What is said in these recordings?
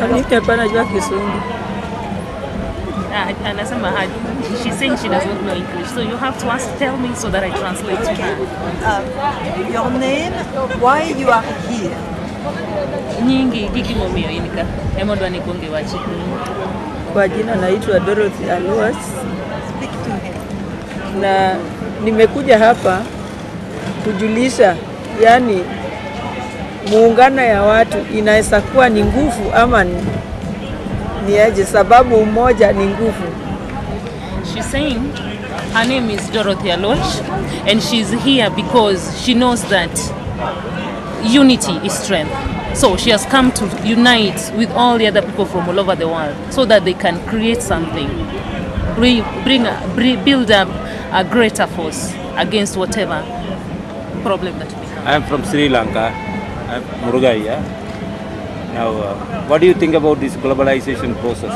Hapana Kizungu. Anasema she's saying she does not know English, so you have to tell me so that I translate to her. Your name, why you are here? Nyingi gigi momio inika. Emondo anikonge wachi. Kwa jina naitwa Dorothy Aluas. Speak to him. Na nimekuja hapa kujulisha, yani muungano ya watu inaweza kuwa ni nguvu ama ni aje, sababu umoja ni nguvu. She's saying her name is Dorothy Alosh and she's here because she knows that unity is strength. So she has come to unite with all the other people from all over the world so that they can create something, build up a greater force against whatever problem that we have. I am from Sri Lanka. I am Murugaya. Now, what do you think about this globalization process?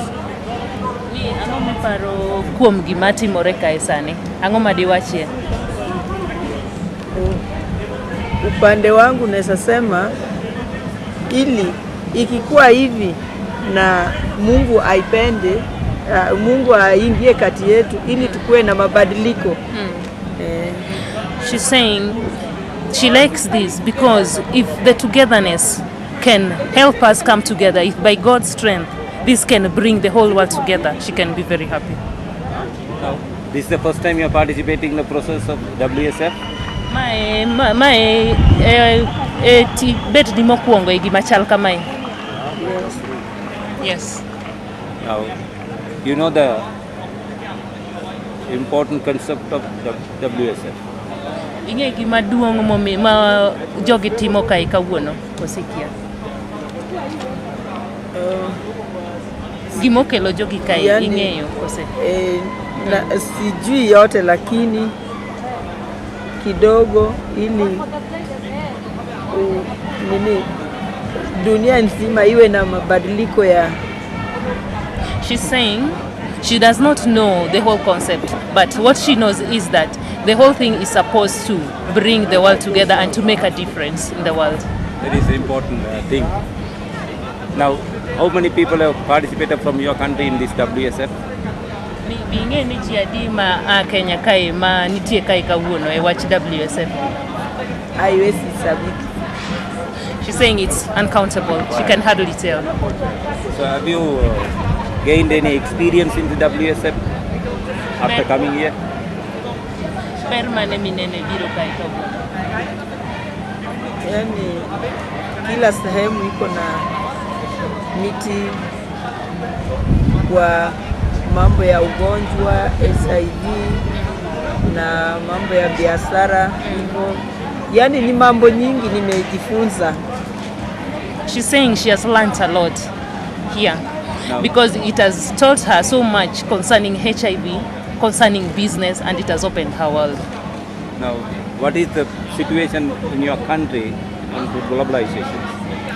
Ango maparo kuom gima timore kae sani? Ango madiwachie? Upande wangu naweza sema ili ikikuwa hivi na Mungu aipende, Mungu aingie kati yetu ili tukue na mabadiliko. She's saying she likes this because if the togetherness can help us come together, if by God's strength this can bring the whole world together, she can be very happy. Now, this is the first time you are participating in the process of WSF? Bet di mokuongo e gima chal kamae. Yes. Now, you know the important concept of WSF? Inge gima duong' ma jogi timo kae kawuono osekia. Gimo kelo jogi kae yani, ing'eyo kose? Sijui yote lakini kidogo ili dunia nzima iwe na mabadiliko ya. She's saying she does not know the whole concept, but what she knows is that the whole thing is supposed to bring the world together and to make a difference in the world. That is an important thing. Now, how many people have participated from your country in this WSF? Binge ni jiadima Kenya kai ma nitie kai kawuono e watch WSF. Haiwezi sabiki. She's saying it's uncountable. She can hardly tell. So have you gained any experience in the WSF after coming here? Permane minene biro kai kawuono. Yani kila sehemu iko na miti kwa mambo ya ugonjwa HIV na mambo ya biashara hivyo. Yani ni mambo nyingi nimejifunza. She's saying she has learned a lot here because it has taught her so much concerning HIV, concerning business, and it has opened her world. Now, what is the situation in your country on globalization?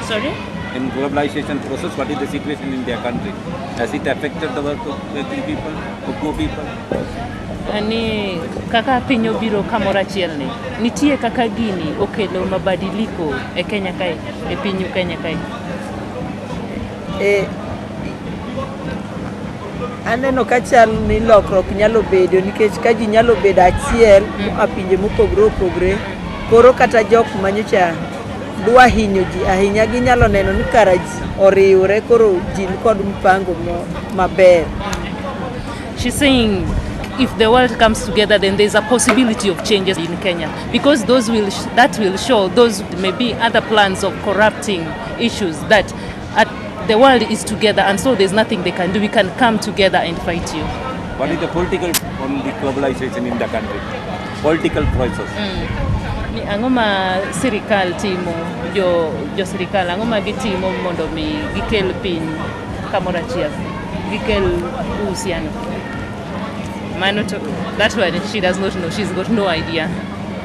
Sorry? In globalization process, what is the situation in their country? Has it affected the working people, the poor people? Ani kaka pinyo biro kamora chielni. Nitie kaka gini okelo mabadiliko e Kenya kae, e pinyu Kenya kae. Aneno ka chal ni lokruok nyalo bedo nikech ka ji nyalo bedo achiel a pinje mopogre opogre, koro kata jok manyocha dwa hinyo ji ahinya gi nyalo neno ni kara ji oriwre koro ji kod mpango maber. She's saying if the world comes together, then there's a possibility of changes in Kenya because that will show those maybe other plans of corrupting issues that the world is together, and so there's nothing they can do. We can come together and fight you. What is the political on the globalization in the country? Political process. Ni angoma sirikal timo jo sirikal angoma gitimo mondo mi gikel piny kamora chiel gikel uhusiano. That's why she does not know. She's got no idea.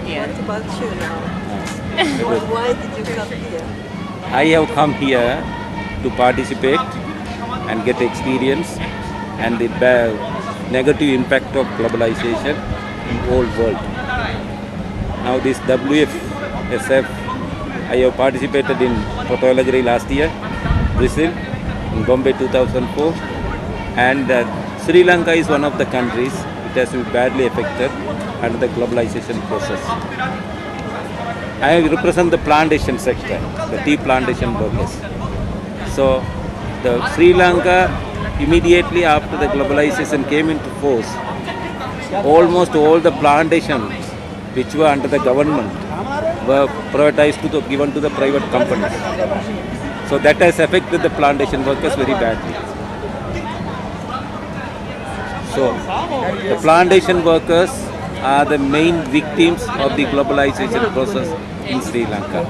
Yeah. What about you now? Why did you come here? I have come here to participate and get experience and the negative impact of globalization in the whole world. Now this WSF, I have participated in Porto Alegre last year, Brazil, in Bombay 2004. And Sri Lanka is one of the countries which has been badly affected under the globalization process. I represent the plantation sector, the tea plantation workers. So the Sri Lanka, immediately after the globalization came into force, almost all the plantations which were under the government were privatized given to the private companies. So that has affected the plantation workers very badly. So the plantation workers are the main victims of the globalization process in Sri Lanka.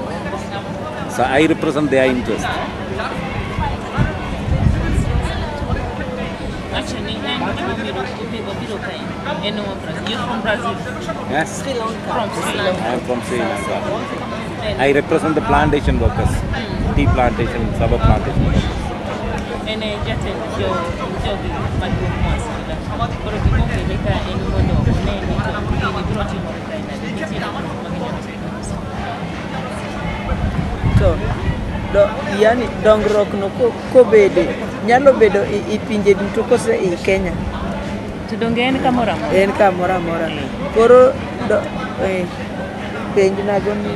So I represent their interest. Actually, you're from Brazil? Yes, From Sri Lanka. I am from Sri Lanka. I represent the plantation workers, tea plantation, rubber plantation workers. To yani dongruok no kobede nyalo bedo i pinje duto kose i Kenya. To donge en kamoro amora. En kamoro amora. Koro penj nago ni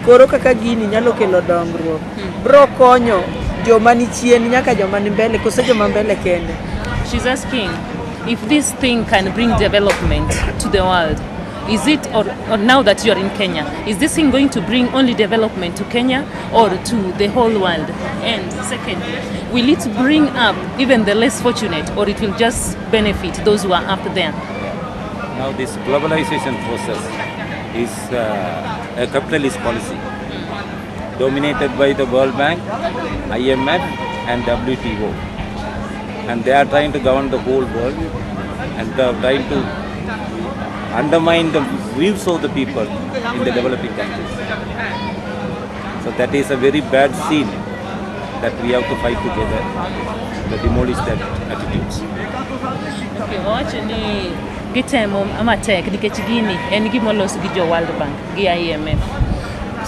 koro kaka gini nyalo kelo dongruok. Bro konyo joma ni chien nyaka joma ni mbele kose joma mbele kende. She's asking if this thing can bring development to the world. Is it, or now that you are in Kenya, is this thing going to bring only development to Kenya or to the whole world? And secondly, will it bring up even the less fortunate, or it will just benefit those who are up there? Now this globalization process is a capitalist policy dominated by the World Bank, IMF and WTO. And they are trying to govern the whole world and they are trying to undermine the views of the people in the developing countries. So that is a very bad scene that we have to fight together to demolish that attitudes. Okay, actually, gitemo amatek nikech gini en gima olos gi jo World Bank gi IMF.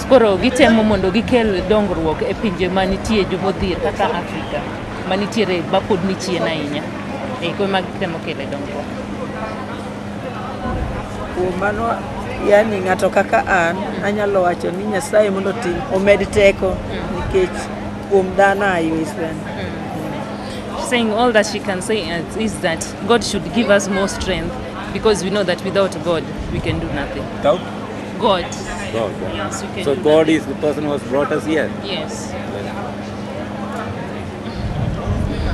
Koro gitemo mondo gikel dongruok e pinje manitie jomodhir kaka Afrika manitiere bapod ni chien ahinya. Kuma gitemo kele dongruok. Mano yani ng'ato kaka an anyalo wacho ni Nyasaye mondo omed teko nikech kuom dhano ayuiswen. Saying all that she can say is that God should give us more strength because we know that without God we can do nothing. Without God. God. Yes, we can So do God nothing. is the person who has brought us here. Yes.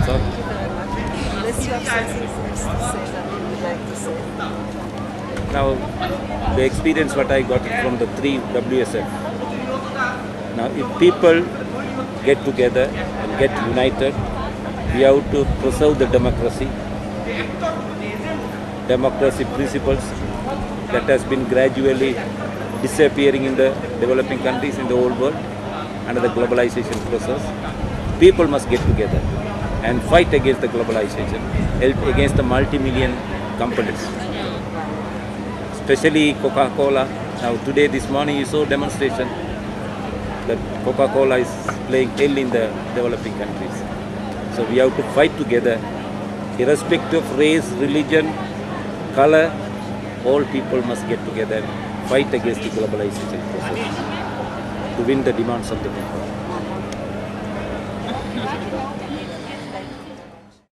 So Unless you have something else to say that you would like to say. now the experience what I got from the 3 WSF. Now if people get together and get united, we have to preserve the democracy principles that has been gradually disappearing in the developing countries in the whole world under the globalization process. People must get together and fight against the globalization, help against the multi-million companies. Especially Coca-Cola. Now today, this morning you saw demonstration that Coca-Cola is playing ill in the developing countries. So we have to fight together, irrespective of race, religion, color, all people must get together and fight against the globalization process to win the demands of the people.